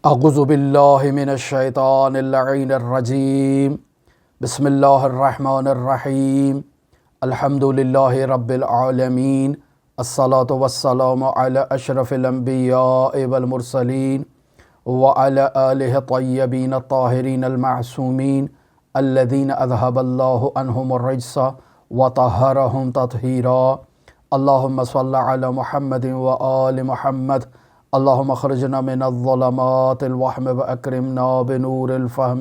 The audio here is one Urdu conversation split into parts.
اعوذ باللہ من الشیطان اللعین الرجیم بسم اللہ الرحمن الرحیم الحمد للہ رب العالمین الصلاة والسلام علی اشرف الانبیاء والمرسلین وعلی آلہ الطیبین الطاہرین المعصومین الذین اذہب اللہ عنہم الرجس وطہرہم تطہیرا اللہم صل علی محمد وآل محمد اللہم اخرجنا من الظلمات الوہم واکرمنا بنور الفہم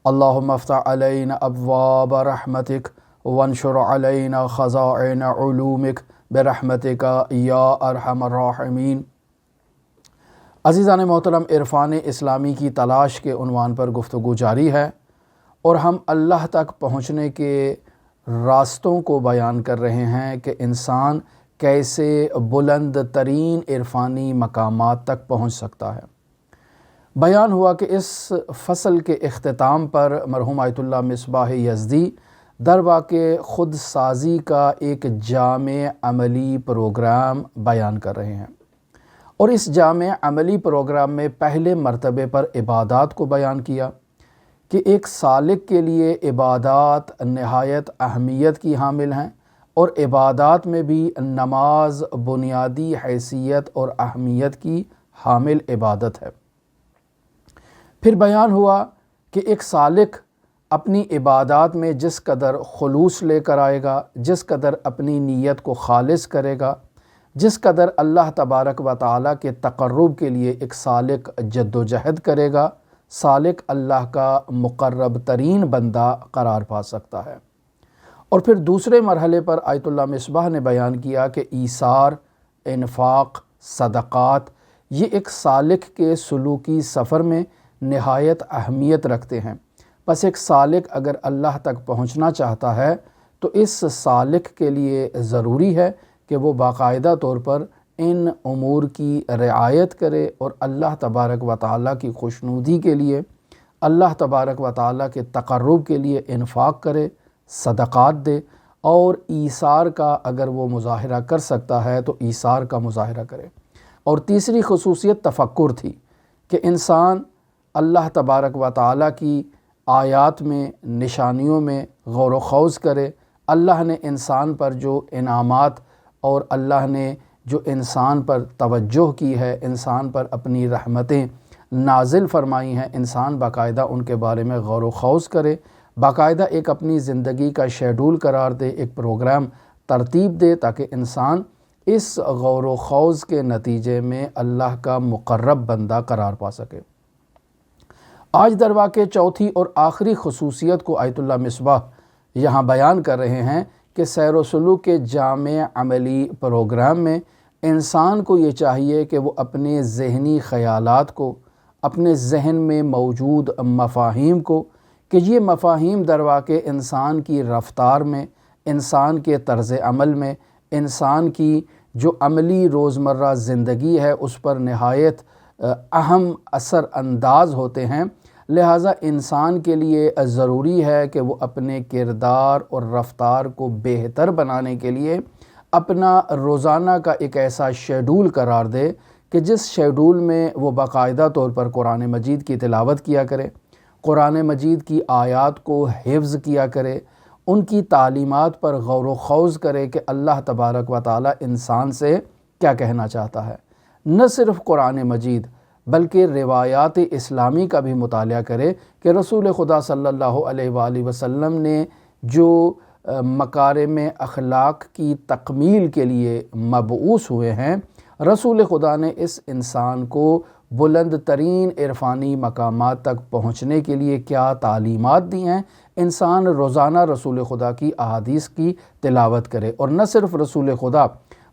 اللہم افتح علینا ابواب رحمتک وانشر علینا خزائن علومک برحمتک یا ارحم الراحمین۔ عزیزان محترم، عرفان اسلامی کی تلاش کے عنوان پر گفتگو جاری ہے اور ہم اللہ تک پہنچنے کے راستوں کو بیان کر رہے ہیں کہ انسان کیسے بلند ترین عرفانی مقامات تک پہنچ سکتا ہے۔ بیان ہوا کہ اس فصل کے اختتام پر مرحوم آیت اللہ مصباح یزدی در واقع خود سازی کا ایک جامع عملی پروگرام بیان کر رہے ہیں، اور اس جامع عملی پروگرام میں پہلے مرتبے پر عبادات کو بیان کیا کہ ایک سالک کے لیے عبادات نہایت اہمیت کی حامل ہیں، اور عبادات میں بھی نماز بنیادی حیثیت اور اہمیت کی حامل عبادت ہے۔ پھر بیان ہوا کہ ایک سالک اپنی عبادات میں جس قدر خلوص لے کر آئے گا، جس قدر اپنی نیت کو خالص کرے گا، جس قدر اللہ تبارک و تعالیٰ کے تقرب کے لیے ایک سالک جد و جہد کرے گا، سالک اللہ کا مقرب ترین بندہ قرار پا سکتا ہے۔ اور پھر دوسرے مرحلے پر آیت اللہ مصباح نے بیان کیا کہ ایثار، انفاق، صدقات یہ ایک سالک کے سلوکی سفر میں نہایت اہمیت رکھتے ہیں۔ پس ایک سالک اگر اللہ تک پہنچنا چاہتا ہے تو اس سالک کے لیے ضروری ہے کہ وہ باقاعدہ طور پر ان امور کی رعایت کرے اور اللہ تبارک و تعالیٰ کی خوشنودی کے لیے، اللہ تبارک و تعالیٰ کے تقرب کے لیے انفاق کرے، صدقات دے، اور ایثار کا اگر وہ مظاہرہ کر سکتا ہے تو ایثار کا مظاہرہ کرے۔ اور تیسری خصوصیت تفکر تھی کہ انسان اللہ تبارک و تعالیٰ کی آیات میں، نشانیوں میں غور و خوض کرے۔ اللہ نے انسان پر جو انعامات اور اللہ نے جو انسان پر توجہ کی ہے، انسان پر اپنی رحمتیں نازل فرمائی ہیں، انسان باقاعدہ ان کے بارے میں غور و خوض کرے، باقاعدہ ایک اپنی زندگی کا شیڈول قرار دے، ایک پروگرام ترتیب دے، تاکہ انسان اس غور و خوض کے نتیجے میں اللہ کا مقرب بندہ قرار پا سکے۔ آج در واقع چوتھی اور آخری خصوصیت کو آیت اللہ مصباح یہاں بیان کر رہے ہیں کہ سیر و سلوک کے جامع عملی پروگرام میں انسان کو یہ چاہیے کہ وہ اپنے ذہنی خیالات کو، اپنے ذہن میں موجود مفاہیم کو، کہ یہ مفاہیم در واقع انسان کی رفتار میں، انسان کے طرز عمل میں، انسان کی جو عملی روزمرہ زندگی ہے اس پر نہایت اہم اثر انداز ہوتے ہیں۔ لہٰذا انسان کے لیے ضروری ہے کہ وہ اپنے کردار اور رفتار کو بہتر بنانے کے لیے اپنا روزانہ کا ایک ایسا شیڈول قرار دے کہ جس شیڈول میں وہ باقاعدہ طور پر قرآن مجید کی تلاوت کیا کرے، قرآن مجید کی آیات کو حفظ کیا کرے، ان کی تعلیمات پر غور و خوض کرے کہ اللہ تبارک و تعالیٰ انسان سے کیا کہنا چاہتا ہے۔ نہ صرف قرآن مجید بلکہ روایات اسلامی کا بھی مطالعہ کرے کہ رسول خدا صلی اللہ علیہ وآلہ وسلم نے جو مکارم اخلاق کی تکمیل کے لیے مبعوث ہوئے ہیں، رسول خدا نے اس انسان کو بلند ترین عرفانی مقامات تک پہنچنے کے لیے کیا تعلیمات دی ہیں، انسان روزانہ رسول خدا کی احادیث کی تلاوت کرے۔ اور نہ صرف رسول خدا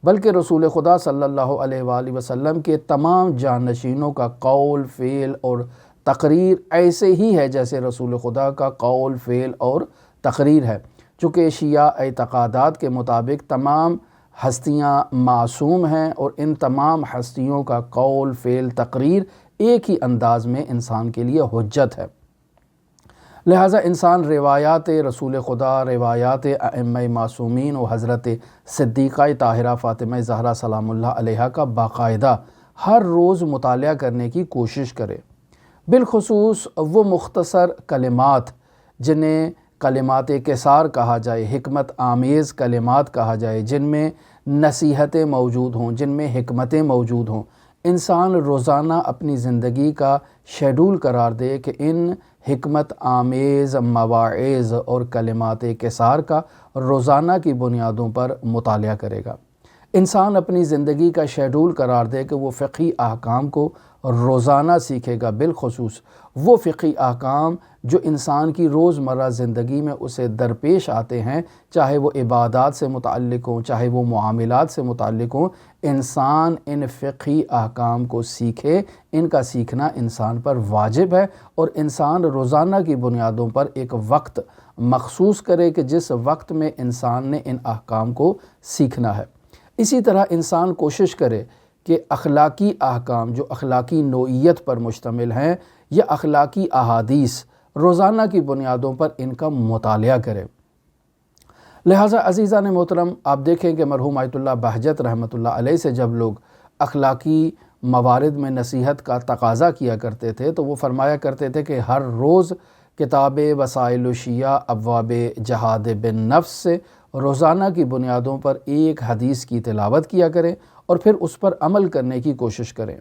بلکہ رسول خدا صلی اللہ علیہ وآلہ وسلم کے تمام جانشینوں کا قول، فعل اور تقریر ایسے ہی ہے جیسے رسول خدا کا قول، فعل اور تقریر ہے، چونکہ شیعہ اعتقادات کے مطابق تمام ہستیاں معصوم ہیں، اور ان تمام ہستیوں کا قول، فعل، تقریر ایک ہی انداز میں انسان کے لیے حجت ہے۔ لہٰذا انسان روایات رسول خدا، روایات ائمہ معصومین و حضرت صدیقہ طاہرہ فاطمہ زہرا سلام اللہ علیہا کا باقاعدہ ہر روز مطالعہ کرنے کی کوشش کرے، بالخصوص وہ مختصر کلمات جنہیں کلمات کثار کہا جائے، حکمت آمیز کلمات کہا جائے، جن میں نصیحتیں موجود ہوں، جن میں حکمتیں موجود ہوں۔ انسان روزانہ اپنی زندگی کا شیڈول قرار دے کہ ان حکمت آمیز مواعظ اور کلمات کثار کا روزانہ کی بنیادوں پر مطالعہ کرے گا۔ انسان اپنی زندگی کا شیڈول قرار دے کہ وہ فقہی احکام کو روزانہ سیکھے گا، بالخصوص وہ فقہی احکام جو انسان کی روزمرہ زندگی میں اسے درپیش آتے ہیں، چاہے وہ عبادات سے متعلق ہوں، چاہے وہ معاملات سے متعلق ہوں۔ انسان ان فقہی احکام کو سیکھے، ان کا سیکھنا انسان پر واجب ہے، اور انسان روزانہ کی بنیادوں پر ایک وقت مخصوص کرے کہ جس وقت میں انسان نے ان احکام کو سیکھنا ہے۔ اسی طرح انسان کوشش کرے کہ اخلاقی احکام جو اخلاقی نوعیت پر مشتمل ہیں یا اخلاقی احادیث، روزانہ کی بنیادوں پر ان کا مطالعہ کرے۔ لہٰذا عزیزان محترم، آپ دیکھیں کہ مرحوم آیت اللہ بہجت رحمۃ اللہ علیہ سے جب لوگ اخلاقی موارد میں نصیحت کا تقاضا کیا کرتے تھے تو وہ فرمایا کرتے تھے کہ ہر روز کتاب وسائل الشیعہ ابواب جہاد بالنفس سے روزانہ کی بنیادوں پر ایک حدیث کی تلاوت کیا کریں اور پھر اس پر عمل کرنے کی کوشش کریں۔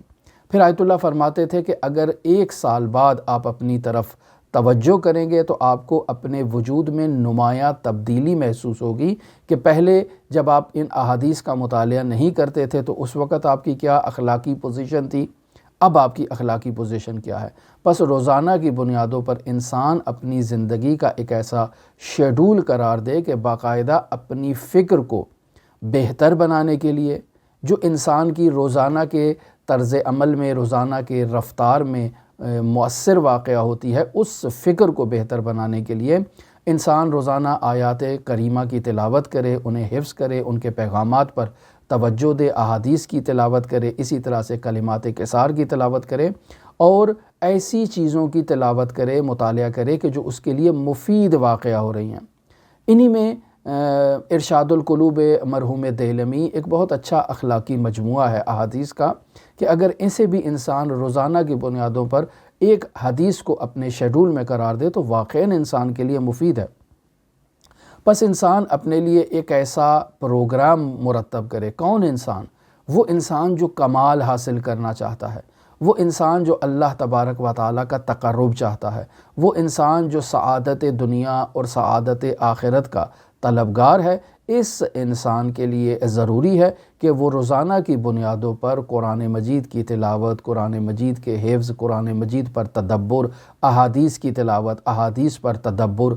پھر آیت اللہ فرماتے تھے کہ اگر 1 سال بعد آپ اپنی طرف توجہ کریں گے تو آپ کو اپنے وجود میں نمایاں تبدیلی محسوس ہوگی کہ پہلے جب آپ ان احادیث کا مطالعہ نہیں کرتے تھے تو اس وقت آپ کی کیا اخلاقی پوزیشن تھی، اب آپ کی اخلاقی پوزیشن کیا ہے۔ بس روزانہ کی بنیادوں پر انسان اپنی زندگی کا ایک ایسا شیڈول قرار دے کہ باقاعدہ اپنی فکر کو بہتر بنانے کے لیے، جو انسان کی روزانہ کے طرز عمل میں، روزانہ کے رفتار میں مؤثر واقعہ ہوتی ہے، اس فکر کو بہتر بنانے کے لیے انسان روزانہ آیات کریمہ کی تلاوت کرے، انہیں حفظ کرے، ان کے پیغامات پر توجہ دے، احادیث کی تلاوت کرے، اسی طرح سے کلمات کثار کی تلاوت کرے، اور ایسی چیزوں کی تلاوت کرے، مطالعہ کرے کہ جو اس کے لیے مفید واقعہ ہو رہی ہیں۔ انہی میں ارشاد القلوب مرحوم دیلمی ایک بہت اچھا اخلاقی مجموعہ ہے احادیث کا، کہ اگر اسے بھی انسان روزانہ کی بنیادوں پر ایک حدیث کو اپنے شیڈول میں قرار دے تو واقعاً انسان کے لیے مفید ہے۔ بس انسان اپنے لیے ایک ایسا پروگرام مرتب کرے۔ کون انسان؟ وہ انسان جو کمال حاصل کرنا چاہتا ہے، وہ انسان جو اللہ تبارک و تعالیٰ کا تقرب چاہتا ہے، وہ انسان جو سعادت دنیا اور سعادت آخرت کا طلبگار ہے۔ اس انسان کے لیے ضروری ہے کہ وہ روزانہ کی بنیادوں پر قرآن مجید کی تلاوت، قرآن مجید کے حفظ، قرآن مجید پر تدبر، احادیث کی تلاوت، احادیث پر تدبر،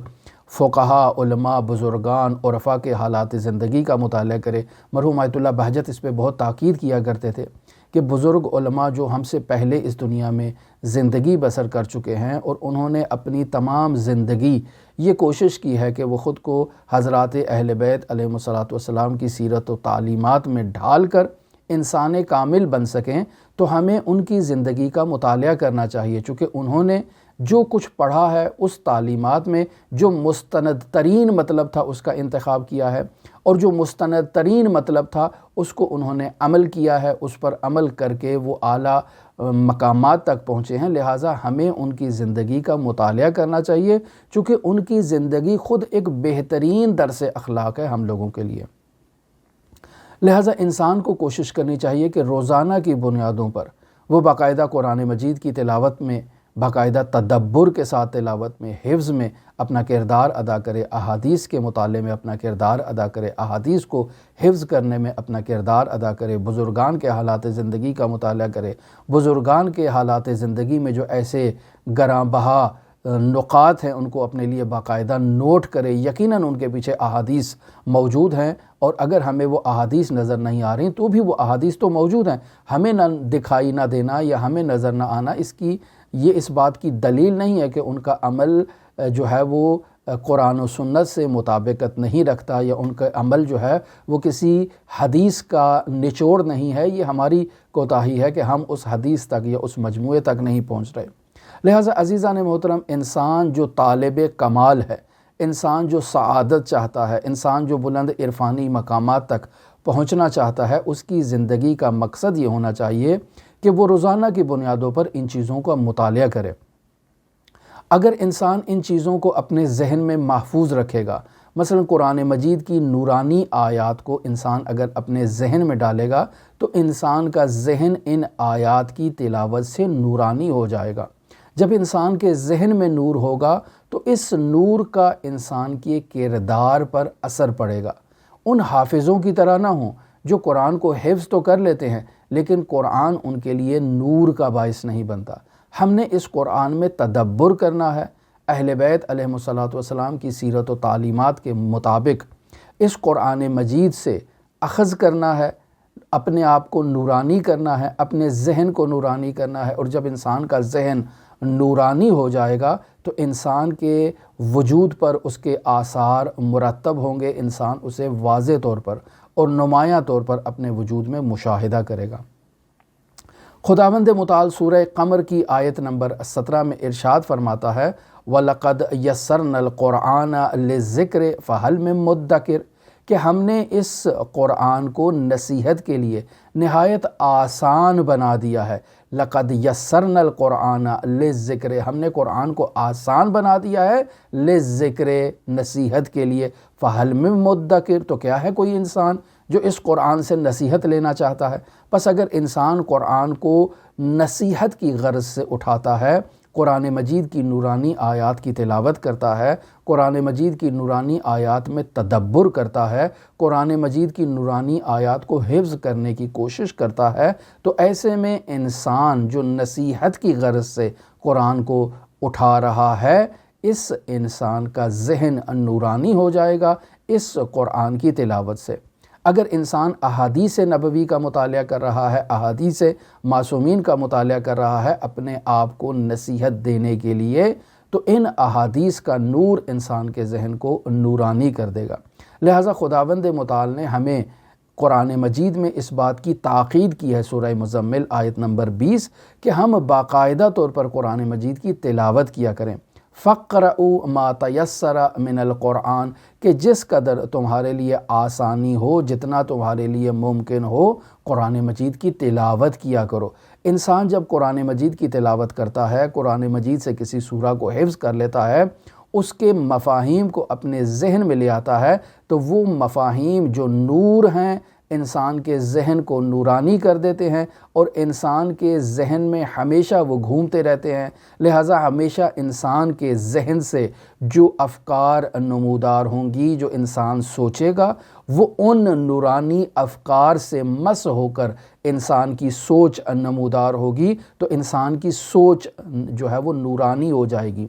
فقہا، علماء، بزرگان، عرفاء کے حالات زندگی کا مطالعہ کرے۔ مرحوم آیت اللہ بہجت اس پہ بہت تاکید کیا کرتے تھے کہ بزرگ علماء جو ہم سے پہلے اس دنیا میں زندگی بسر کر چکے ہیں اور انہوں نے اپنی تمام زندگی یہ کوشش کی ہے کہ وہ خود کو حضرات اہل بیت علیہم الصلاۃ کی سیرت و تعلیمات میں ڈھال کر انسان کامل بن سکیں، تو ہمیں ان کی زندگی کا مطالعہ کرنا چاہیے، چونکہ انہوں نے جو کچھ پڑھا ہے اس تعلیمات میں جو مستند ترین مطلب تھا اس کا انتخاب کیا ہے، اور جو مستند ترین مطلب تھا اس کو انہوں نے عمل کیا ہے، اس پر عمل کر کے وہ اعلیٰ مقامات تک پہنچے ہیں۔ لہٰذا ہمیں ان کی زندگی کا مطالعہ کرنا چاہیے، چونکہ ان کی زندگی خود ایک بہترین درس اخلاق ہے ہم لوگوں کے لیے۔ لہٰذا انسان کو کوشش کرنی چاہیے کہ روزانہ کی بنیادوں پر وہ باقاعدہ قرآن مجید کی تلاوت میں، باقاعدہ تدبر کے ساتھ تلاوت میں، حفظ میں اپنا کردار ادا کرے، احادیث کے مطالعے میں اپنا کردار ادا کرے، احادیث کو حفظ کرنے میں اپنا کردار ادا کرے، بزرگان کے حالات زندگی کا مطالعہ کرے، بزرگان کے حالات زندگی میں جو ایسے گراں بہا نقاط ہیں ان کو اپنے لیے باقاعدہ نوٹ کرے۔ یقیناً ان کے پیچھے احادیث موجود ہیں، اور اگر ہمیں وہ احادیث نظر نہیں آ رہی تو بھی وہ احادیث تو موجود ہیں، ہمیں نہ دکھائی نہ دینا یا ہمیں نظر نہ آنا اس بات کی دلیل نہیں ہے کہ ان کا عمل جو ہے وہ قرآن و سنت سے مطابقت نہیں رکھتا، یا ان کا عمل جو ہے وہ کسی حدیث کا نچوڑ نہیں ہے۔ یہ ہماری کوتاہی ہے کہ ہم اس حدیث تک یا اس مجموعے تک نہیں پہنچ رہے۔ لہٰذا عزیزان محترم، انسان جو طالب کمال ہے، انسان جو سعادت چاہتا ہے، انسان جو بلند عرفانی مقامات تک پہنچنا چاہتا ہے، اس کی زندگی کا مقصد یہ ہونا چاہیے کہ وہ روزانہ کی بنیادوں پر ان چیزوں کا مطالعہ کرے۔ اگر انسان ان چیزوں کو اپنے ذہن میں محفوظ رکھے گا، مثلا قرآن مجید کی نورانی آیات کو انسان اگر اپنے ذہن میں ڈالے گا تو انسان کا ذہن ان آیات کی تلاوت سے نورانی ہو جائے گا۔ جب انسان کے ذہن میں نور ہوگا تو اس نور کا انسان کے کردار پر اثر پڑے گا۔ ان حافظوں کی طرح نہ ہوں جو قرآن کو حفظ تو کر لیتے ہیں لیکن قرآن ان کے لیے نور کا باعث نہیں بنتا۔ ہم نے اس قرآن میں تدبر کرنا ہے، اہل بیت علیہم السلام کی سیرت و تعلیمات کے مطابق اس قرآن مجید سے اخذ کرنا ہے، اپنے آپ کو نورانی کرنا ہے، اپنے ذہن کو نورانی کرنا ہے۔ اور جب انسان کا ذہن نورانی ہو جائے گا تو انسان کے وجود پر اس کے آثار مرتب ہوں گے، انسان اسے واضح طور پر اور نمایاں طور پر اپنے وجود میں مشاہدہ کرے گا۔ خداوند متعال سورہ قمر کی آیت نمبر 17 میں ارشاد فرماتا ہے وَلَقَدْ يَسَّرْنَا الْقُرْآنَ لِلذِّكْرِ فَهَلْ مِن مُدَّكِرٍ، کہ ہم نے اس قرآن کو نصیحت کے لیے نہایت آسان بنا دیا ہے۔ لَقَدْ يَسَّرْنَا الْقُرْآنَ لِلذِّكْرِ، ہم نے قرآن کو آسان بنا دیا ہے، لِلذِّكْرِ، نصیحت کے لیے، فَهَلْ مِن مُدَّكِرٍ، تو کیا ہے کوئی انسان جو اس قرآن سے نصیحت لینا چاہتا ہے؟ پس اگر انسان قرآن کو نصیحت کی غرض سے اٹھاتا ہے، قرآن مجید کی نورانی آیات کی تلاوت کرتا ہے، قرآن مجید کی نورانی آیات میں تدبر کرتا ہے، قرآن مجید کی نورانی آیات کو حفظ کرنے کی کوشش کرتا ہے، تو ایسے میں انسان جو نصیحت کی غرض سے قرآن کو اٹھا رہا ہے، اس انسان کا ذہن نورانی ہو جائے گا اس قرآن کی تلاوت سے۔ اگر انسان احادیث نبوی کا مطالعہ کر رہا ہے، احادیث معصومین کا مطالعہ کر رہا ہے اپنے آپ کو نصیحت دینے کے لیے، تو ان احادیث کا نور انسان کے ذہن کو نورانی کر دے گا۔ لہٰذا خداوند متعال نے ہمیں قرآن مجید میں اس بات کی تاکید کی ہے، سورہ مزمل آیت نمبر 20، کہ ہم باقاعدہ طور پر قرآن مجید کی تلاوت کیا کریں۔ فَقْرَؤُوا مَا تَيَسَّرَ مِنَ الْقُرْآنِ، کہ جس قدر تمہارے لیے آسانی ہو، جتنا تمہارے لیے ممکن ہو، قرآن مجید کی تلاوت کیا کرو۔ انسان جب قرآن مجید کی تلاوت کرتا ہے، قرآن مجید سے کسی سورہ کو حفظ کر لیتا ہے، اس کے مفاہیم کو اپنے ذہن میں لے آتا ہے، تو وہ مفاہیم جو نور ہیں انسان کے ذہن کو نورانی کر دیتے ہیں اور انسان کے ذہن میں ہمیشہ وہ گھومتے رہتے ہیں۔ لہٰذا ہمیشہ انسان کے ذہن سے جو افکار نمودار ہوں گی، جو انسان سوچے گا، وہ ان نورانی افکار سے مس ہو کر انسان کی سوچ نمودار ہوگی، تو انسان کی سوچ جو ہے وہ نورانی ہو جائے گی۔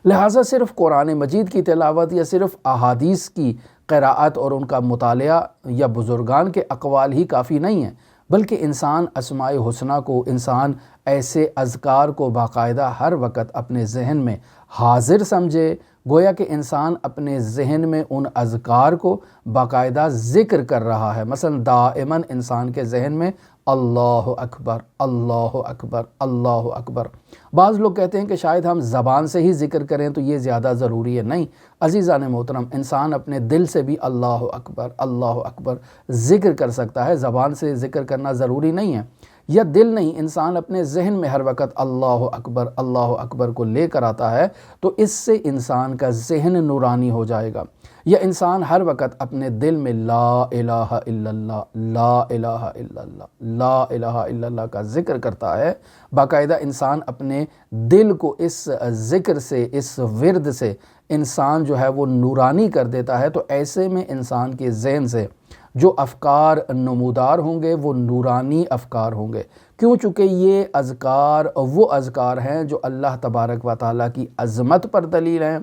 لہٰذا صرف قرآن مجید کی تلاوت یا صرف احادیث کی قراءت اور ان کا مطالعہ یا بزرگان کے اقوال ہی کافی نہیں ہیں، بلکہ انسان اسماء حسنہ کو، انسان ایسے اذکار کو باقاعدہ ہر وقت اپنے ذہن میں حاضر سمجھے، گویا کہ انسان اپنے ذہن میں ان اذکار کو باقاعدہ ذکر کر رہا ہے۔ مثلا دائماً انسان کے ذہن میں اللہ اکبر، اللہ اکبر، اللہ اکبر۔ بعض لوگ کہتے ہیں کہ شاید ہم زبان سے ہی ذکر کریں تو یہ زیادہ ضروری ہے۔ نہیں عزیزان محترم، انسان اپنے دل سے بھی اللہ اکبر ذکر کر سکتا ہے، زبان سے ذکر کرنا ضروری نہیں ہے۔ یا دل نہیں، انسان اپنے ذہن میں ہر وقت اللہ اکبر کو لے کر آتا ہے، تو اس سے انسان کا ذہن نورانی ہو جائے گا۔ یا انسان ہر وقت اپنے دل میں لا الہ الا اللہ، لا الہ الا اللہ، لا الہ الا اللہ کا ذکر کرتا ہے، باقاعدہ انسان اپنے دل کو اس ذکر سے، اس ورد سے انسان جو ہے وہ نورانی کر دیتا ہے، تو ایسے میں انسان کے ذہن سے جو افکار نمودار ہوں گے وہ نورانی افکار ہوں گے۔ کیوں؟ چونکہ یہ اذکار وہ اذکار ہیں جو اللہ تبارک و تعالیٰ کی عظمت پر دلیل ہیں،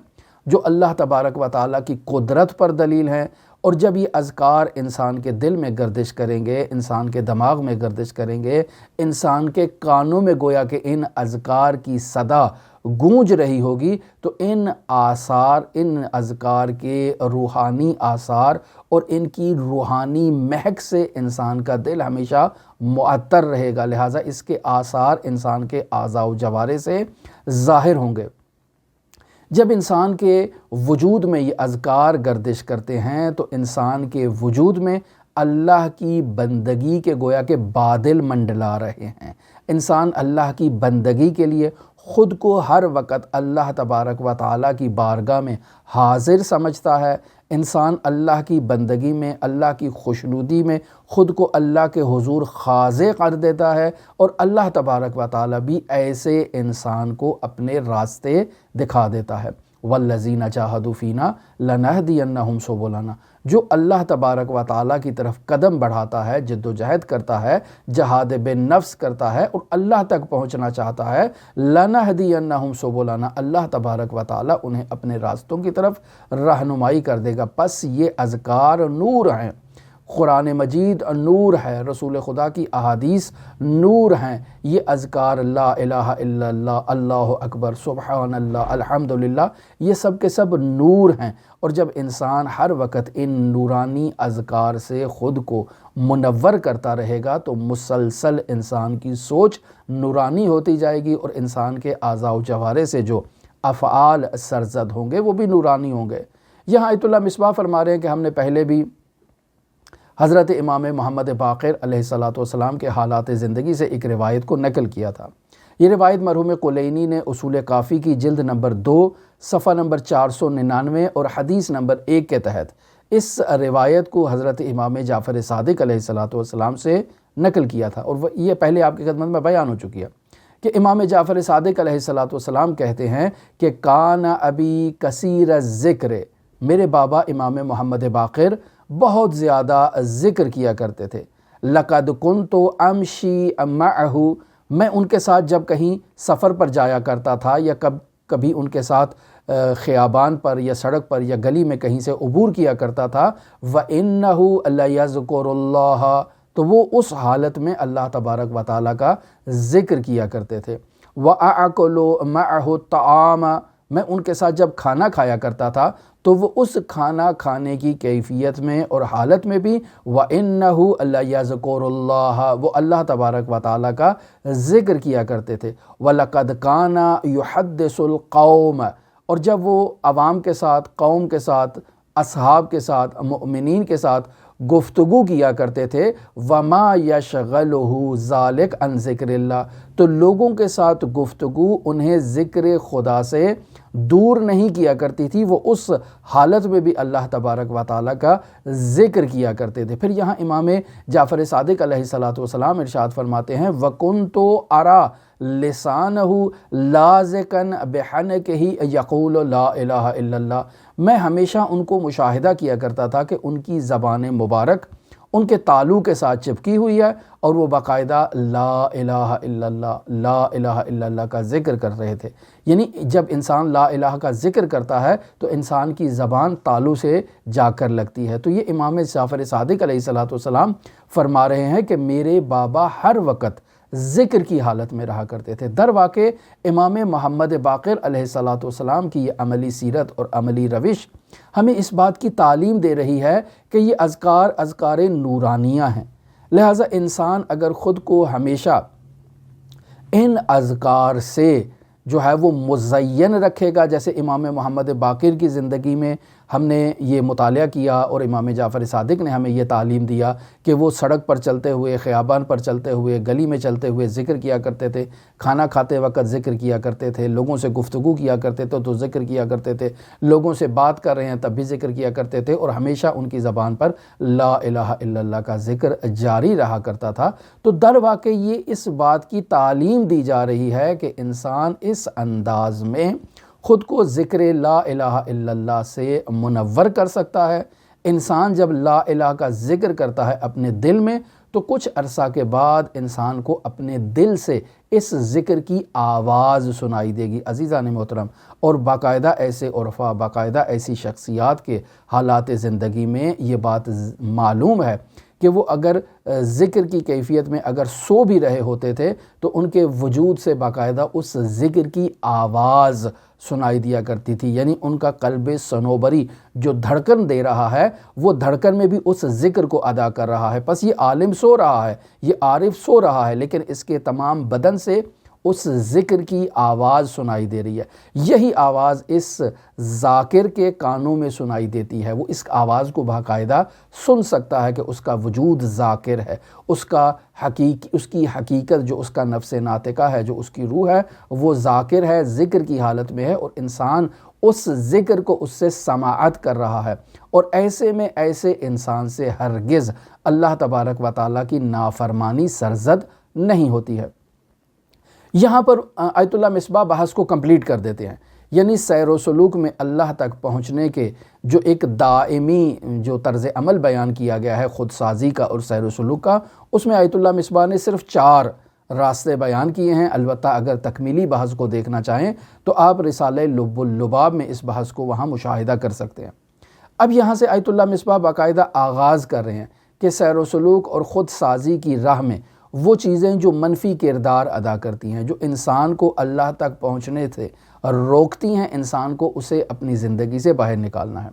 جو اللہ تبارک و تعالیٰ کی قدرت پر دلیل ہیں، اور جب یہ اذکار انسان کے دل میں گردش کریں گے، انسان کے دماغ میں گردش کریں گے، انسان کے کانوں میں گویا کہ ان اذکار کی صدا گونج رہی ہوگی، تو ان آثار، ان اذکار کے روحانی آثار اور ان کی روحانی مہک سے انسان کا دل ہمیشہ معطر رہے گا۔ لہٰذا اس کے آثار انسان کے اعضاء و جوارح سے ظاہر ہوں گے۔ جب انسان کے وجود میں یہ اذکار گردش کرتے ہیں تو انسان کے وجود میں اللہ کی بندگی کے گویا کہ بادل منڈلا رہے ہیں۔ انسان اللہ کی بندگی کے لیے خود کو ہر وقت اللہ تبارک و تعالیٰ کی بارگاہ میں حاضر سمجھتا ہے۔ انسان اللہ کی بندگی میں، اللہ کی خوشنودی میں خود کو اللہ کے حضور خاضع کر دیتا ہے، اور اللہ تبارک و تعالیٰ بھی ایسے انسان کو اپنے راستے دکھا دیتا ہے۔ وَالَّذِينَ جَاهَدُوا فِينَا لَنَهْدِيَنَّهُمْ سُبُلَنَا، جو اللہ تبارک و تعالیٰ کی طرف قدم بڑھاتا ہے، جد و جہد کرتا ہے، جہاد بے نفس کرتا ہے اور اللہ تک پہنچنا چاہتا ہے، لَنَهْدِيَنَّهُمْ سُبُلَنَا، اللہ تبارک و تعالیٰ انہیں اپنے راستوں کی طرف رہنمائی کر دے گا۔ پس یہ اذکار نور ہیں، قرآن مجید نور ہے، رسول خدا کی احادیث نور ہیں، یہ اذکار لا الہ الا اللہ، اللہ اکبر، سبحان اللہ، الحمدللہ، یہ سب کے سب نور ہیں۔ اور جب انسان ہر وقت ان نورانی اذکار سے خود کو منور کرتا رہے گا تو مسلسل انسان کی سوچ نورانی ہوتی جائے گی، اور انسان کے اعضاء و جوارح سے جو افعال سرزد ہوں گے وہ بھی نورانی ہوں گے۔ یہاں آیت اللہ مصباح فرما رہے ہیں کہ ہم نے پہلے بھی حضرت امام محمد باقر علیہ السلام کے حالات زندگی سے ایک روایت کو نقل کیا تھا۔ یہ روایت مرحوم کلینی نے اصول کافی کی جلد نمبر 2 صفحہ نمبر 499 اور حدیث نمبر 1 کے تحت اس روایت کو حضرت امام جعفر صادق علیہ السلام سے نقل کیا تھا، اور یہ پہلے آپ کی خدمت میں بیان ہو چکی ہے کہ امام جعفر صادق علیہ السلام کہتے ہیں کہ کان ابی کثیر الذکر، میرے بابا امام محمد باقر بہت زیادہ ذکر کیا کرتے تھے۔ لقد کنت امشی معہ، میں ان کے ساتھ جب کہیں سفر پر جایا کرتا تھا یا کبھی ان کے ساتھ خیابان پر یا سڑک پر یا گلی میں کہیں سے عبور کیا کرتا تھا، وَإِنَّهُ لَيَذْكُرُ اللَّهَ، تو وہ اس حالت میں اللہ تبارک و تعالیٰ کا ذکر کیا کرتے تھے۔ وَأَعْكُلُ مَعَهُ الطَّعَامَ، میں ان کے ساتھ جب کھانا کھایا کرتا تھا تو وہ اس کھانا کھانے کی کیفیت میں اور حالت میں بھی وَإِنَّهُ لَيَذْكُرُ اللَّهَ، وہ اللہ تبارک و تعالیٰ کا ذکر کیا کرتے تھے۔ وَلَقَدْ كَانَ يُحَدِّثُ الْقَوْمَ، اور جب وہ عوام کے ساتھ، قوم کے ساتھ، اصحاب کے ساتھ، مؤمنین کے ساتھ گفتگو کیا کرتے تھے، وَمَا يَشْغَلُهُ ذَلِكَ عَنْ ذِكْرِ اللَّهِ، تو لوگوں کے ساتھ گفتگو انہیں ذکر خدا سے دور نہیں کیا کرتی تھی، وہ اس حالت میں بھی اللہ تبارک و تعالیٰ کا ذکر کیا کرتے تھے۔ پھر یہاں امام جعفر صادق علیہ السلام ارشاد فرماتے ہیں وَكُنْتُ أَرَى لِسَانَهُ لَازِقًا بِحَنَكِهِ يَقُولُ لَا إِلَهَ إِلَّا اللَّهِ، میں ہمیشہ ان کو مشاہدہ کیا کرتا تھا کہ ان کی زبان مبارک ان کے تالو کے ساتھ چپکی ہوئی ہے اور وہ باقاعدہ لا الہ الا اللہ، لا الہ الا اللہ کا ذکر کر رہے تھے۔ یعنی جب انسان لا الہ کا ذکر کرتا ہے تو انسان کی زبان تالو سے جا کر لگتی ہے۔ تو یہ امام جعفر صادق علیہ السلام فرما رہے ہیں کہ میرے بابا ہر وقت ذکر کی حالت میں رہا کرتے تھے۔ در واقع امام محمد باقر علیہ السلام کی یہ عملی سیرت اور عملی روش ہمیں اس بات کی تعلیم دے رہی ہے کہ یہ اذکار نورانیہ ہیں، لہٰذا انسان اگر خود کو ہمیشہ ان اذکار سے جو ہے وہ مزین رکھے گا، جیسے امام محمد باقر کی زندگی میں ہم نے یہ مطالعہ کیا اور امام جعفر صادق نے ہمیں یہ تعلیم دیا کہ وہ سڑک پر چلتے ہوئے، خیابان پر چلتے ہوئے، گلی میں چلتے ہوئے ذکر کیا کرتے تھے، کھانا کھاتے وقت ذکر کیا کرتے تھے، لوگوں سے گفتگو کیا کرتے تھے تو ذکر کیا کرتے تھے، لوگوں سے بات کر رہے ہیں تب بھی ذکر کیا کرتے تھے، اور ہمیشہ ان کی زبان پر لا الہ الا اللہ کا ذکر جاری رہا کرتا تھا۔ تو در واقع یہ اس بات کی تعلیم دی جا رہی ہے کہ انسان اس انداز میں خود کو ذکر لا الہ الا اللہ سے منور کر سکتا ہے۔ انسان جب لا الہ کا ذکر کرتا ہے اپنے دل میں تو کچھ عرصہ کے بعد انسان کو اپنے دل سے اس ذکر کی آواز سنائی دے گی۔ عزیزان محترم، اور باقاعدہ ایسے عرفا، باقاعدہ ایسی شخصیات کے حالات زندگی میں یہ بات معلوم ہے کہ وہ اگر ذکر کی کیفیت میں اگر سو بھی رہے ہوتے تھے تو ان کے وجود سے باقاعدہ اس ذکر کی آواز سنائی دیا کرتی تھی، یعنی ان کا قلب صنوبری جو دھڑکن دے رہا ہے وہ دھڑکن میں بھی اس ذکر کو ادا کر رہا ہے۔ پس یہ عالم سو رہا ہے، یہ عارف سو رہا ہے، لیکن اس کے تمام بدن سے اس ذکر کی آواز سنائی دے رہی ہے۔ یہی آواز اس ذاکر کے کانوں میں سنائی دیتی ہے، وہ اس آواز کو باقاعدہ سن سکتا ہے کہ اس کا وجود ذاکر ہے، اس کی حقیقت جو اس کا نفس ناطقہ ہے، جو اس کی روح ہے، وہ ذاکر ہے، ذکر کی حالت میں ہے، اور انسان اس ذکر کو اس سے سماعت کر رہا ہے۔ اور ایسے میں ایسے انسان سے ہرگز اللہ تبارک و تعالیٰ کی نافرمانی سرزد نہیں ہوتی ہے۔ یہاں پر آیت اللہ مصباح بحث کو کمپلیٹ کر دیتے ہیں، یعنی سیر و سلوک میں اللہ تک پہنچنے کے جو ایک دائمی جو طرز عمل بیان کیا گیا ہے خود سازی کا اور سیر و سلوک کا، اس میں آیت اللہ مصباح نے صرف 4 راستے بیان کیے ہیں۔ البتہ اگر تکمیلی بحث کو دیکھنا چاہیں تو آپ رسالہ لب اللباب میں اس بحث کو وہاں مشاہدہ کر سکتے ہیں۔ اب یہاں سے آیت اللہ مصباح باقاعدہ آغاز کر رہے ہیں کہ سیر و سلوک اور خود سازی کی راہ میں وہ چیزیں جو منفی کردار ادا کرتی ہیں، جو انسان کو اللہ تک پہنچنے سے روکتی ہیں، انسان کو اسے اپنی زندگی سے باہر نکالنا ہے۔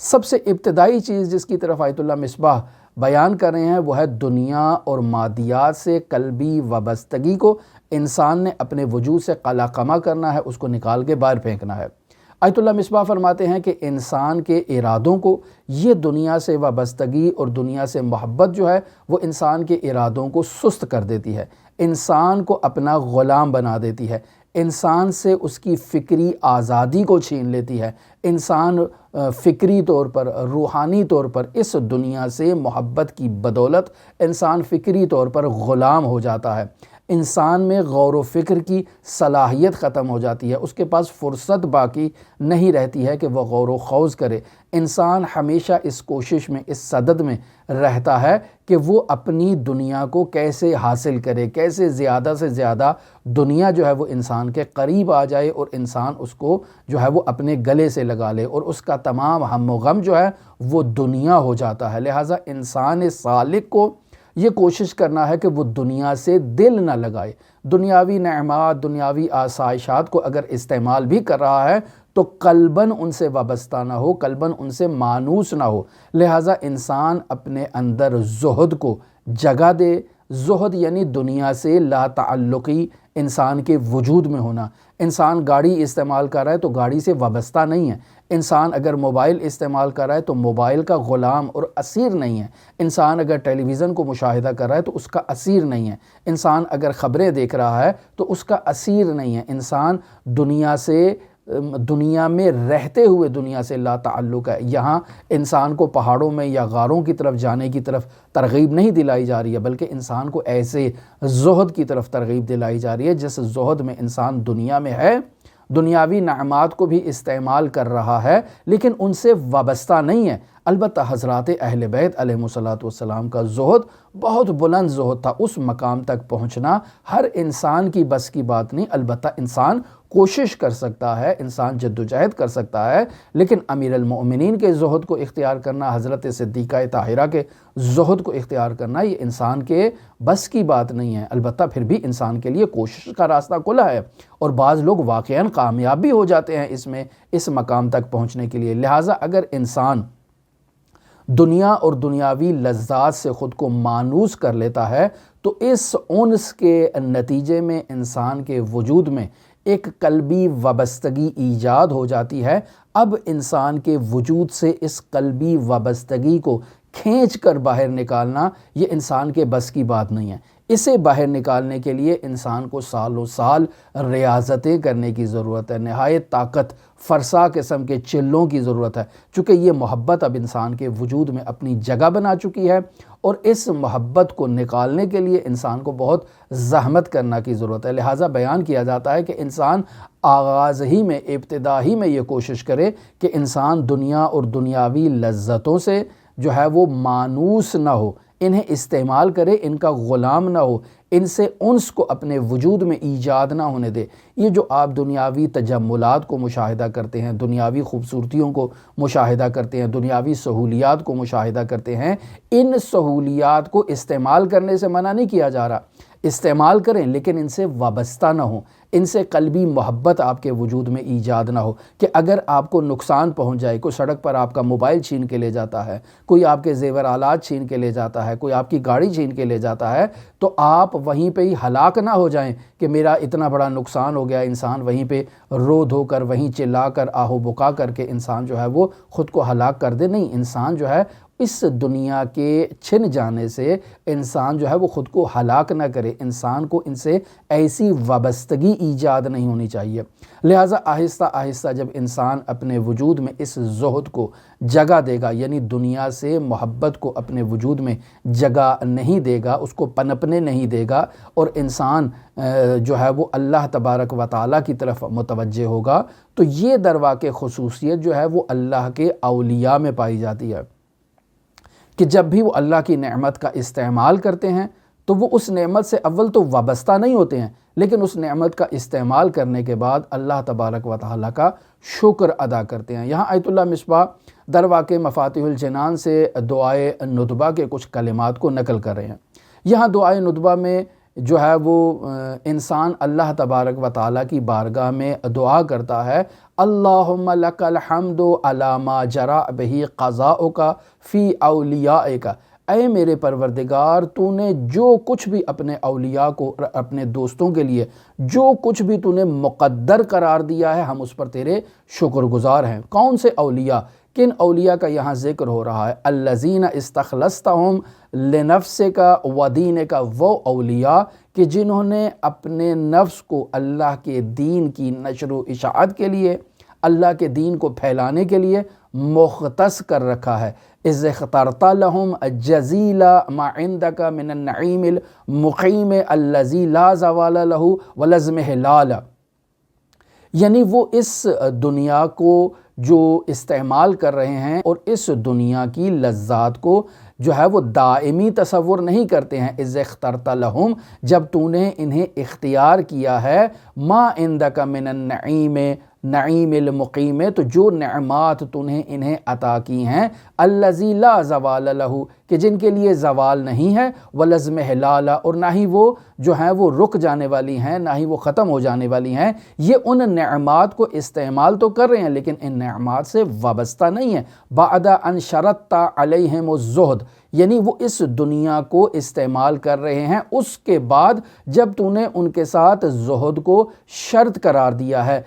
سب سے ابتدائی چیز جس کی طرف آیت اللہ مصباح بیان کر رہے ہیں وہ ہے دنیا اور مادیات سے قلبی وابستگی کو انسان نے اپنے وجود سے قلاقمہ کرنا ہے، اس کو نکال کے باہر پھینکنا ہے۔ آیت اللہ مصباح فرماتے ہیں کہ انسان کے ارادوں کو یہ دنیا سے وابستگی اور دنیا سے محبت جو ہے وہ انسان کے ارادوں کو سست کر دیتی ہے، انسان کو اپنا غلام بنا دیتی ہے، انسان سے اس کی فکری آزادی کو چھین لیتی ہے۔ انسان فکری طور پر، روحانی طور پر اس دنیا سے محبت کی بدولت انسان فکری طور پر غلام ہو جاتا ہے۔ انسان میں غور و فکر کی صلاحیت ختم ہو جاتی ہے، اس کے پاس فرصت باقی نہیں رہتی ہے کہ وہ غور و خوض کرے۔ انسان ہمیشہ اس کوشش میں، اس صدد میں رہتا ہے کہ وہ اپنی دنیا کو کیسے حاصل کرے، کیسے زیادہ سے زیادہ دنیا جو ہے وہ انسان کے قریب آ جائے اور انسان اس کو جو ہے وہ اپنے گلے سے لگا لے، اور اس کا تمام ہم و غم جو ہے وہ دنیا ہو جاتا ہے۔ لہٰذا انسان سالک کو یہ کوشش کرنا ہے کہ وہ دنیا سے دل نہ لگائے، دنیاوی نعمات، دنیاوی آسائشات کو اگر استعمال بھی کر رہا ہے تو قلباً ان سے وابستہ نہ ہو، قلباً ان سے مانوس نہ ہو۔ لہٰذا انسان اپنے اندر زہد کو جگہ دے۔ زہد یعنی دنیا سے لا تعلقی انسان کے وجود میں ہونا۔ انسان گاڑی استعمال کر رہا ہے تو گاڑی سے وابستہ نہیں ہے، انسان اگر موبائل استعمال کر رہا ہے تو موبائل کا غلام اور اسیر نہیں ہے، انسان اگر ٹیلی ویژن کو مشاہدہ کر رہا ہے تو اس کا اسیر نہیں ہے، انسان اگر خبریں دیکھ رہا ہے تو اس کا اسیر نہیں ہے۔ انسان دنیا میں رہتے ہوئے دنیا سے لا تعلق ہے۔ یہاں انسان کو پہاڑوں میں یا غاروں کی طرف جانے کی طرف ترغیب نہیں دلائی جا رہی ہے، بلکہ انسان کو ایسے زہد کی طرف ترغیب دلائی جا رہی ہے جس زہد میں انسان دنیا میں ہے، دنیاوی نعمات کو بھی استعمال کر رہا ہے لیکن ان سے وابستہ نہیں ہے۔ البتہ حضرات اہل بیت علیہم السلام کا زہد بہت بلند زہد تھا، اس مقام تک پہنچنا ہر انسان کی بس کی بات نہیں۔ البتہ انسان کوشش کر سکتا ہے، انسان جدوجہد کر سکتا ہے، لیکن امیر المؤمنین کے زہد کو اختیار کرنا، حضرت صدیقہ طاہرہ کے زہد کو اختیار کرنا، یہ انسان کے بس کی بات نہیں ہے۔ البتہ پھر بھی انسان کے لیے کوشش کا راستہ کھلا ہے، اور بعض لوگ واقعاً کامیاب بھی ہو جاتے ہیں اس مقام تک پہنچنے کے لیے۔ لہٰذا اگر انسان دنیا اور دنیاوی لذات سے خود کو مانوس کر لیتا ہے تو اس انس کے نتیجے میں انسان کے وجود میں ایک قلبی وابستگی ایجاد ہو جاتی ہے۔ اب انسان کے وجود سے اس قلبی وابستگی کو کھینچ کر باہر نکالنا یہ انسان کے بس کی بات نہیں ہے۔ اسے باہر نکالنے کے لیے انسان کو سالوں سال ریاضتیں کرنے کی ضرورت ہے، نہایت طاقت فرسا قسم کے چلوں کی ضرورت ہے، چونکہ یہ محبت اب انسان کے وجود میں اپنی جگہ بنا چکی ہے، اور اس محبت کو نکالنے کے لیے انسان کو بہت زحمت کرنا کی ضرورت ہے۔ لہٰذا بیان کیا جاتا ہے کہ انسان آغاز ہی میں، ابتدا ہی میں یہ کوشش کرے کہ انسان دنیا اور دنیاوی لذتوں سے جو ہے وہ مانوس نہ ہو، انہیں استعمال کرے، ان کا غلام نہ ہو، ان سے انس کو اپنے وجود میں ایجاد نہ ہونے دے۔ یہ جو آپ دنیاوی تجملات کو مشاہدہ کرتے ہیں، دنیاوی خوبصورتیوں کو مشاہدہ کرتے ہیں، دنیاوی سہولیات کو مشاہدہ کرتے ہیں، ان سہولیات کو استعمال کرنے سے منع نہیں کیا جا رہا، استعمال کریں لیکن ان سے وابستہ نہ ہوں، ان سے قلبی محبت آپ کے وجود میں ایجاد نہ ہو کہ اگر آپ کو نقصان پہنچ جائے، کوئی سڑک پر آپ کا موبائل چھین کے لے جاتا ہے، کوئی آپ کے زیور آلات چھین کے لے جاتا ہے، کوئی آپ کی گاڑی چھین کے لے جاتا ہے، تو آپ وہیں پہ ہی ہلاک نہ ہو جائیں کہ میرا اتنا بڑا نقصان ہو گیا۔ انسان وہیں پہ رو دھو کر، وہیں چلا کر، آہو بکا کر کے انسان جو ہے وہ خود کو ہلاک کر دے۔ نہیں، انسان جو ہے اس دنیا کے چھن جانے سے انسان جو ہے وہ خود کو ہلاک نہ کرے، انسان کو ان سے ایسی وابستگی ایجاد نہیں ہونی چاہیے۔ لہٰذا آہستہ آہستہ جب انسان اپنے وجود میں اس زہد کو جگہ دے گا، یعنی دنیا سے محبت کو اپنے وجود میں جگہ نہیں دے گا، اس کو پنپنے نہیں دے گا، اور انسان جو ہے وہ اللہ تبارک و تعالیٰ کی طرف متوجہ ہوگا، تو یہ درواقع خصوصیت جو ہے وہ اللہ کے اولیاء میں پائی جاتی ہے کہ جب بھی وہ اللہ کی نعمت کا استعمال کرتے ہیں تو وہ اس نعمت سے اول تو وابستہ نہیں ہوتے ہیں، لیکن اس نعمت کا استعمال کرنے کے بعد اللہ تبارک و تعالیٰ کا شکر ادا کرتے ہیں۔ یہاں آیت اللہ مصباح درواقع مفاتیح الجنان سے دعائے ندبہ کے کچھ کلمات کو نقل کر رہے ہیں۔ یہاں دعائے ندبہ میں جو ہے وہ انسان اللہ تبارک و تعالیٰ کی بارگاہ میں دعا کرتا ہے، اللہم لک الحمد علی ما جرى بہ قضاؤک فی اولیائک، اے میرے پروردگار تو نے جو کچھ بھی اپنے اولیاء کو، اپنے دوستوں کے لیے جو کچھ بھی تو نے مقدر قرار دیا ہے، ہم اس پر تیرے شکر گزار ہیں۔ کون سے اولیاء؟ کن اولیاء کا یہاں ذکر ہو رہا ہے؟ الذین استخلصتہم لنفسک و دینک، وہ اولیاء کہ جنہوں نے اپنے نفس کو اللہ کے دین کی نشر و اشاعت کے لیے، اللہ کے دین کو پھیلانے کے لیے مختص کر رکھا ہے۔ اذ اخترت لہم جزیل ما عندک من النعیم المقیم الذی لا زوال لہ ولزم حلال، یعنی وہ اس دنیا کو جو استعمال کر رہے ہیں اور اس دنیا کی لذات کو جو ہے وہ دائمی تصور نہیں کرتے ہیں۔ اذ اخترت لہم، جب تو نے انہیں اختیار کیا ہے، ما عندک من النعیم، نعیم المقیم، تو جو نعمات تو نے انہیں عطا کی ہیں، الذی لا زوال لہ، کہ جن کے لیے زوال نہیں ہے، ولزم حلال، اور نہ ہی وہ جو ہیں وہ رک جانے والی ہیں، نہ ہی وہ ختم ہو جانے والی ہیں۔ یہ ان نعمات کو استعمال تو کر رہے ہیں لیکن ان نعمات سے وابستہ نہیں ہیں۔ بعد ان شرطت علیہم الزہد، یعنی وہ اس دنیا کو استعمال کر رہے ہیں، اس کے بعد جب تو نے ان کے ساتھ زہد کو شرط قرار دیا ہے،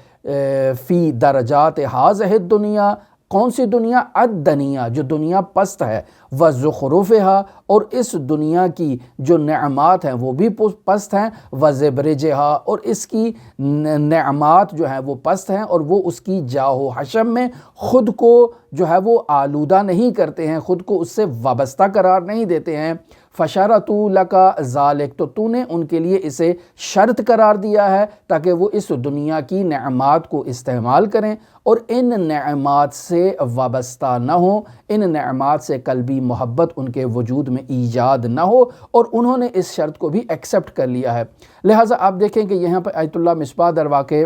فی درجات ہذہ الدنیا، کون سی دنیا؟ الدنیا، جو دنیا پست ہے، وزخرفہا، اور اس دنیا کی جو نعمات ہیں وہ بھی پست ہیں، وزبرجہا، اور اس کی نعمات جو ہیں وہ پست ہیں، اور وہ اس کی جاہ و حشم میں خود کو جو ہے وہ آلودہ نہیں کرتے ہیں، خود کو اس سے وابستہ قرار نہیں دیتے ہیں۔ فشرطوا لک ذالک، تو نے ان کے لیے اسے شرط قرار دیا ہے تاکہ وہ اس دنیا کی نعمات کو استعمال کریں اور ان نعمات سے وابستہ نہ ہوں، ان نعمات سے قلبی محبت ان کے وجود میں ایجاد نہ ہو، اور انہوں نے اس شرط کو بھی ایکسیپٹ کر لیا ہے۔ لہٰذا آپ دیکھیں کہ یہاں پر آیت اللہ مصباح درواقع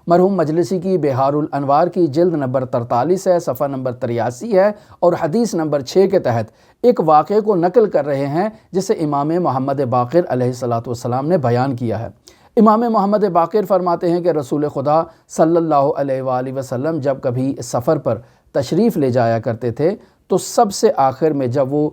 مرحوم مجلسی کی بہار الانوار کی جلد نمبر 43 ہے، صفحہ نمبر 83 ہے، اور حدیث نمبر 6 کے تحت ایک واقعے کو نقل کر رہے ہیں جسے امام محمد باقر علیہ السلام نے بیان کیا ہے۔ امام محمد باقر فرماتے ہیں کہ رسول خدا صلی اللہ علیہ وآلہ وسلم جب کبھی سفر پر تشریف لے جایا کرتے تھے تو سب سے آخر میں جب وہ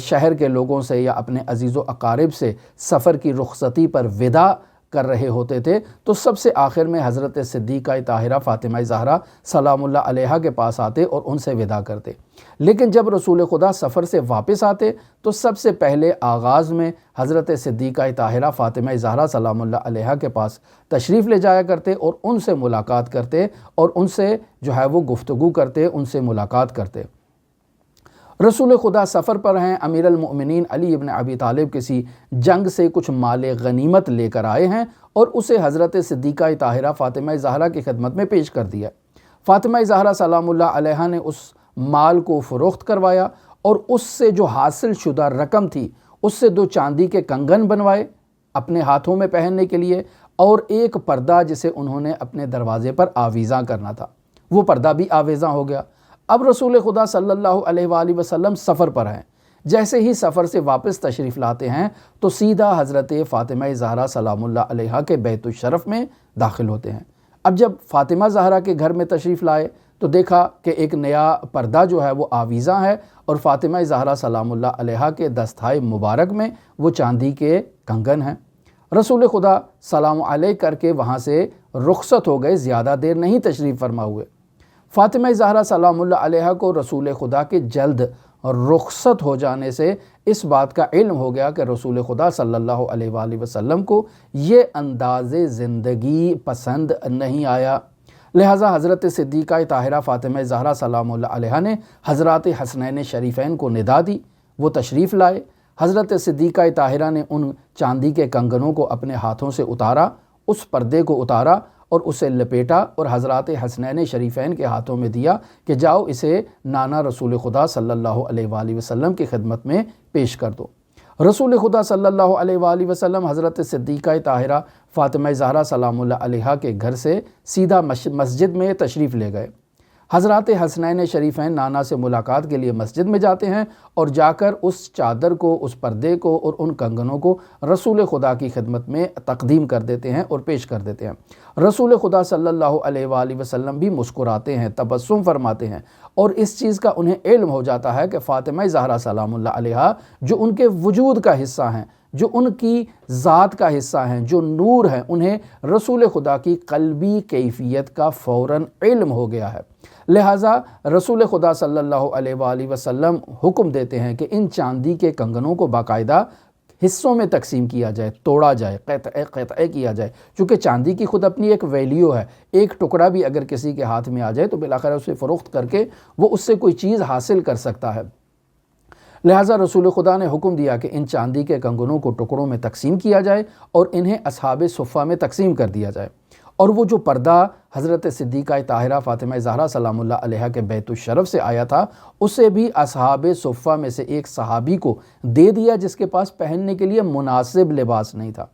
شہر کے لوگوں سے یا اپنے عزیز و اقارب سے سفر کی رخصتی پر وداع کر رہے ہوتے تھے تو سب سے آخر میں حضرت صدیقہ طاہرہ فاطمہ زہرا سلام اللہ علیہا کے پاس آتے اور ان سے وداع کرتے۔ لیکن جب رسول خدا سفر سے واپس آتے تو سب سے پہلے آغاز میں حضرت صدیقہ طاہرہ فاطمہ زہرا سلام اللہ علیہا کے پاس تشریف لے جایا کرتے اور ان سے ملاقات کرتے اور ان سے جو ہے وہ گفتگو کرتے، ان سے ملاقات کرتے۔ رسول خدا سفر پر ہیں، امیر المؤمنین علی ابن ابی طالب کسی جنگ سے کچھ مال غنیمت لے کر آئے ہیں اور اسے حضرت صدیقہ طاہرہ فاطمہ زہرا کی خدمت میں پیش کر دیا۔ فاطمہ زہرا سلام اللہ علیہا نے اس مال کو فروخت کروایا اور اس سے جو حاصل شدہ رقم تھی اس سے 2 چاندی کے کنگن بنوائے اپنے ہاتھوں میں پہننے کے لیے، اور ایک پردہ جسے انہوں نے اپنے دروازے پر آویزاں کرنا تھا، وہ پردہ بھی آویزاں ہو گیا۔ اب رسول خدا صلی اللہ علیہ وآلہ وسلم سفر پر ہیں، جیسے ہی سفر سے واپس تشریف لاتے ہیں تو سیدھا حضرت فاطمہ زہرا سلام اللہ علیہا کے بیت الشرف میں داخل ہوتے ہیں۔ اب جب فاطمہ زہرا کے گھر میں تشریف لائے تو دیکھا کہ ایک نیا پردہ جو ہے وہ آویزاں ہے، اور فاطمہ زہرا سلام اللہ علیہا کے دستہائے مبارک میں وہ چاندی کے کنگن ہیں۔ رسول خدا سلام علیہ کر کے وہاں سے رخصت ہو گئے، زیادہ دیر نہیں تشریف فرما ہوئے۔ فاطمہ زہرا سلام اللہ علیہا کو رسول خدا کے جلد رخصت ہو جانے سے اس بات کا علم ہو گیا کہ رسول خدا صلی اللہ علیہ وآلہ وسلم کو یہ انداز زندگی پسند نہیں آیا، لہٰذا حضرت صدیقہ طاہرہ فاطمہ زہرا سلام اللہ علیہا نے حضرات حسنین شریفین کو ندا دی، وہ تشریف لائے۔ حضرت صدیقہ طاہرہ نے ان چاندی کے کنگنوں کو اپنے ہاتھوں سے اتارا، اس پردے کو اتارا اور اسے لپیٹا اور حضرات حسنین شریفین کے ہاتھوں میں دیا کہ جاؤ اسے نانا رسول خدا صلی اللہ علیہ وآلہ وسلم کی خدمت میں پیش کر دو۔ رسول خدا صلی اللہ علیہ وآلہ وسلم حضرت صدیقہ طاہرہ فاطمہ زہرا سلام اللہ علیہا کے گھر سے سیدھا مسجد میں تشریف لے گئے۔ حضرات حسنین شریفین نانا سے ملاقات کے لیے مسجد میں جاتے ہیں اور جا کر اس چادر کو، اس پردے کو اور ان کنگنوں کو رسول خدا کی خدمت میں تقدیم کر دیتے ہیں اور پیش کر دیتے ہیں۔ رسول خدا صلی اللہ علیہ وآلہ وسلم بھی مسکراتے ہیں، تبسم فرماتے ہیں، اور اس چیز کا انہیں علم ہو جاتا ہے کہ فاطمہ زہرا سلام اللہ علیہا جو ان کے وجود کا حصہ ہیں، جو ان کی ذات کا حصہ ہیں، جو نور ہیں، انہیں رسول خدا کی قلبی کیفیت کا فوراً علم ہو گیا ہے۔ لہٰذا رسول خدا صلی اللہ علیہ وآلہ وسلم حکم دیتے ہیں کہ ان چاندی کے کنگنوں کو باقاعدہ حصوں میں تقسیم کیا جائے، توڑا جائے، قطعے کیا جائے، چونکہ چاندی کی خود اپنی ایک ویلیو ہے۔ ایک ٹکڑا بھی اگر کسی کے ہاتھ میں آ جائے تو بالآخر اسے فروخت کر کے وہ اس سے کوئی چیز حاصل کر سکتا ہے۔ لہٰذا رسول خدا نے حکم دیا کہ ان چاندی کے کنگنوں کو ٹکڑوں میں تقسیم کیا جائے اور انہیں اصحاب صفہ میں تقسیم کر دیا جائے، اور وہ جو پردہ حضرت صدیقہ طاہرہ فاطمہ زہرا سلام اللہ علیہا کے بیت الشرف سے آیا تھا اسے بھی اصحاب صفہ میں سے ایک صحابی کو دے دیا جس کے پاس پہننے کے لیے مناسب لباس نہیں تھا۔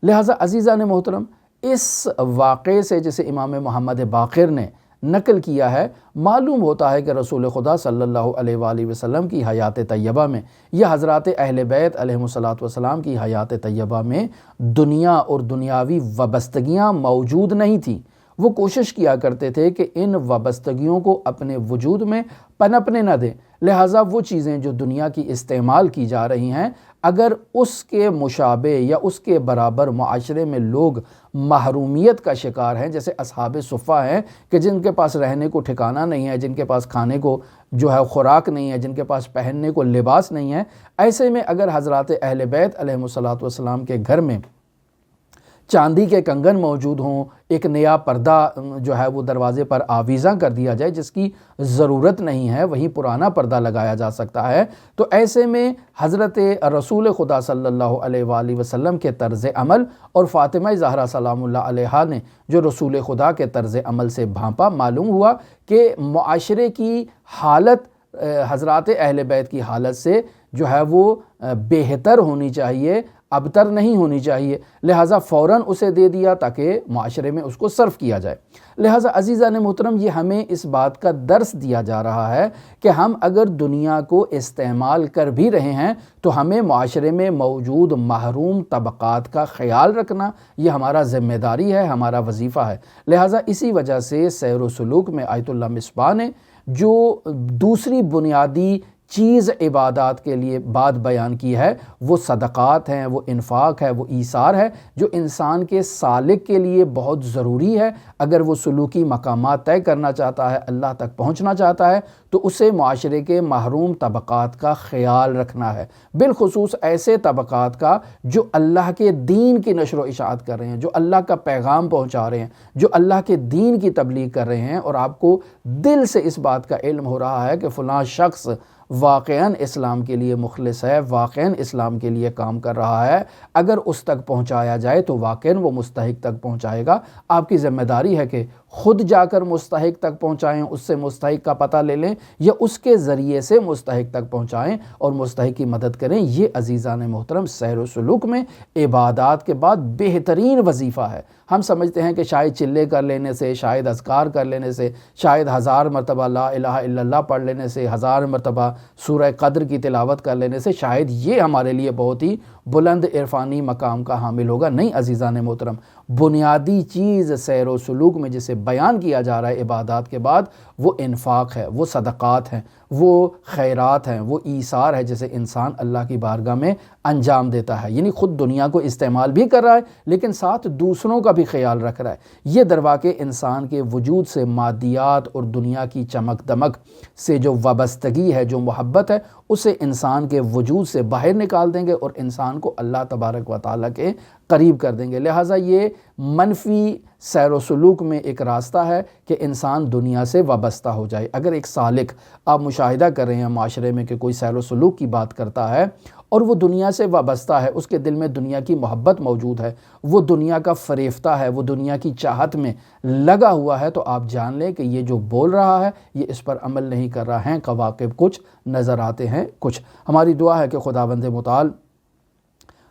لہٰذا عزیزان محترم، اس واقعے سے جسے امام محمد باقر نے نقل کیا ہے معلوم ہوتا ہے کہ رسول خدا صلی اللہ علیہ وآلہ وسلم کی حیات طیبہ میں یا حضرات اہل بیت علیہم الصلاۃ والسلام کی حیات طیبہ میں دنیا اور دنیاوی وابستگیاں موجود نہیں تھیں۔ وہ کوشش کیا کرتے تھے کہ ان وابستگیوں کو اپنے وجود میں پنپنے نہ دیں، لہٰذا وہ چیزیں جو دنیا کی استعمال کی جا رہی ہیں اگر اس کے مشابہ یا اس کے برابر معاشرے میں لوگ محرومیت کا شکار ہیں، جیسے اصحاب صفہ ہیں کہ جن کے پاس رہنے کو ٹھکانہ نہیں ہے، جن کے پاس کھانے کو جو ہے خوراک نہیں ہے، جن کے پاس پہننے کو لباس نہیں ہے، ایسے میں اگر حضرات اہل بیت علیہم الصلاۃ والسلام کے گھر میں چاندی کے کنگن موجود ہوں، ایک نیا پردہ جو ہے وہ دروازے پر آویزاں کر دیا جائے جس کی ضرورت نہیں ہے، وہیں پرانا پردہ لگایا جا سکتا ہے، تو ایسے میں حضرت رسول خدا صلی اللہ علیہ وآلہ وسلم کے طرز عمل اور فاطمہ زہرا سلام اللہ علیہا نے جو رسول خدا کے طرز عمل سے بھانپا، معلوم ہوا کہ معاشرے کی حالت حضرات اہل بیت کی حالت سے جو ہے وہ بہتر ہونی چاہیے، ابتر نہیں ہونی چاہیے، لہٰذا فوراً اسے دے دیا تاکہ معاشرے میں اس کو صرف کیا جائے۔ لہٰذا عزیزان محترم، یہ ہمیں اس بات کا درس دیا جا رہا ہے کہ ہم اگر دنیا کو استعمال کر بھی رہے ہیں تو ہمیں معاشرے میں موجود محروم طبقات کا خیال رکھنا یہ ہمارا ذمہ داری ہے، ہمارا وظیفہ ہے۔ لہٰذا اسی وجہ سے سیر و سلوک میں آیت اللہ مصباح نے جو دوسری بنیادی چیز عبادات کے لیے بات بیان کی ہے وہ صدقات ہیں، وہ انفاق ہے، وہ ایثار ہے، جو انسان کے سالک کے لیے بہت ضروری ہے۔ اگر وہ سلوکی مقامات طے کرنا چاہتا ہے، اللہ تک پہنچنا چاہتا ہے، تو اسے معاشرے کے محروم طبقات کا خیال رکھنا ہے، بالخصوص ایسے طبقات کا جو اللہ کے دین کی نشر و اشاعت کر رہے ہیں، جو اللہ کا پیغام پہنچا رہے ہیں، جو اللہ کے دین کی تبلیغ کر رہے ہیں، اور آپ کو دل سے اس بات کا علم ہو رہا ہے کہ فلاں شخص واقعاً اسلام کے لیے مخلص ہے، واقعاً اسلام کے لیے کام کر رہا ہے، اگر اس تک پہنچایا جائے تو واقعاً وہ مستحق تک پہنچائے گا۔ آپ کی ذمہ داری ہے کہ خود جا کر مستحق تک پہنچائیں، اس سے مستحق کا پتہ لے لیں، یا اس کے ذریعے سے مستحق تک پہنچائیں اور مستحق کی مدد کریں۔ یہ عزیزان محترم سیر و سلوک میں عبادات کے بعد بہترین وظیفہ ہے۔ ہم سمجھتے ہیں کہ شاید چلے کر لینے سے، شاید اذکار کر لینے سے، شاید 1000 مرتبہ لا الہ الا اللہ پڑھ لینے سے، 1000 مرتبہ سورہ قدر کی تلاوت کر لینے سے شاید یہ ہمارے لیے بہت ہی بلند عرفانی مقام کا حامل ہوگا۔ نہیں عزیزان محترم، بنیادی چیز سیر و سلوک میں جسے بیان کیا جا رہا ہے عبادات کے بعد، وہ انفاق ہے، وہ صدقات ہیں، وہ خیرات ہیں، وہ ایثار ہے جسے انسان اللہ کی بارگاہ میں انجام دیتا ہے۔ یعنی خود دنیا کو استعمال بھی کر رہا ہے لیکن ساتھ دوسروں کا بھی خیال رکھ رہا ہے۔ یہ درواقع انسان کے وجود سے مادیات اور دنیا کی چمک دمک سے جو وابستگی ہے، جو محبت ہے، اسے انسان کے وجود سے باہر نکال دیں گے اور انسان کو اللہ تبارک و تعالیٰ کے قریب کر دیں گے۔ لہٰذا یہ منفی سیر و سلوک میں ایک راستہ ہے کہ انسان دنیا سے وابستہ ہو جائے۔ اگر ایک سالک، آپ مشاہدہ کر رہے ہیں معاشرے میں کہ کوئی سیر و سلوک کی بات کرتا ہے اور وہ دنیا سے وابستہ ہے، اس کے دل میں دنیا کی محبت موجود ہے، وہ دنیا کا فریفتہ ہے، وہ دنیا کی چاہت میں لگا ہوا ہے، تو آپ جان لیں کہ یہ جو بول رہا ہے یہ اس پر عمل نہیں کر رہا ہے۔ قواقب کچھ نظر آتے ہیں کچھ۔ ہماری دعا ہے کہ خداوند متعال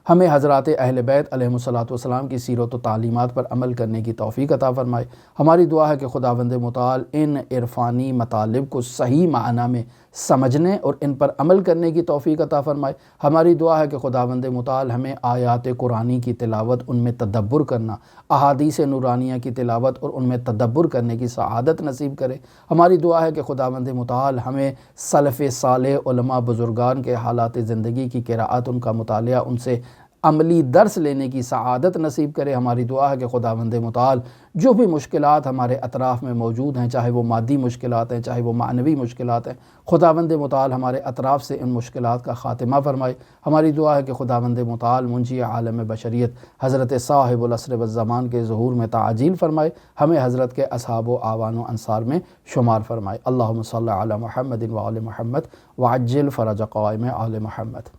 ہمیں حضرات اہل بیت علیہم الصلوۃ والسلام کی سیرت و تعلیمات پر عمل کرنے کی توفیق عطا فرمائے۔ ہماری دعا ہے کہ خداوند متعال ان عرفانی مطالب کو صحیح معنی میں سمجھنے اور ان پر عمل کرنے کی توفیق عطا فرمائے۔ ہماری دعا ہے کہ خداوند متعال ہمیں آیات قرآنی کی تلاوت، ان میں تدبر کرنا، احادیث نورانیہ کی تلاوت اور ان میں تدبر کرنے کی سعادت نصیب کرے۔ ہماری دعا ہے کہ خداوند متعال ہمیں سلف صالح علماء بزرگان کے حالات زندگی کی قراءت، ان کا مطالعہ، ان سے عملی درس لینے کی سعادت نصیب کرے۔ ہماری دعا ہے کہ خداوند متعال جو بھی مشکلات ہمارے اطراف میں موجود ہیں، چاہے وہ مادی مشکلات ہیں، چاہے وہ معنوی مشکلات ہیں، خداوند متعال ہمارے اطراف سے ان مشکلات کا خاتمہ فرمائے۔ ہماری دعا ہے کہ خداوند متعال منجی عالم بشریت حضرت صاحب العصر والزمان کے ظہور میں تعجیل فرمائے، ہمیں حضرت کے اصحاب و اعوان و انصار میں شمار فرمائے۔ اللہم صلی علی محمد و آل محمد وعجل فرج قوائم آل محمد۔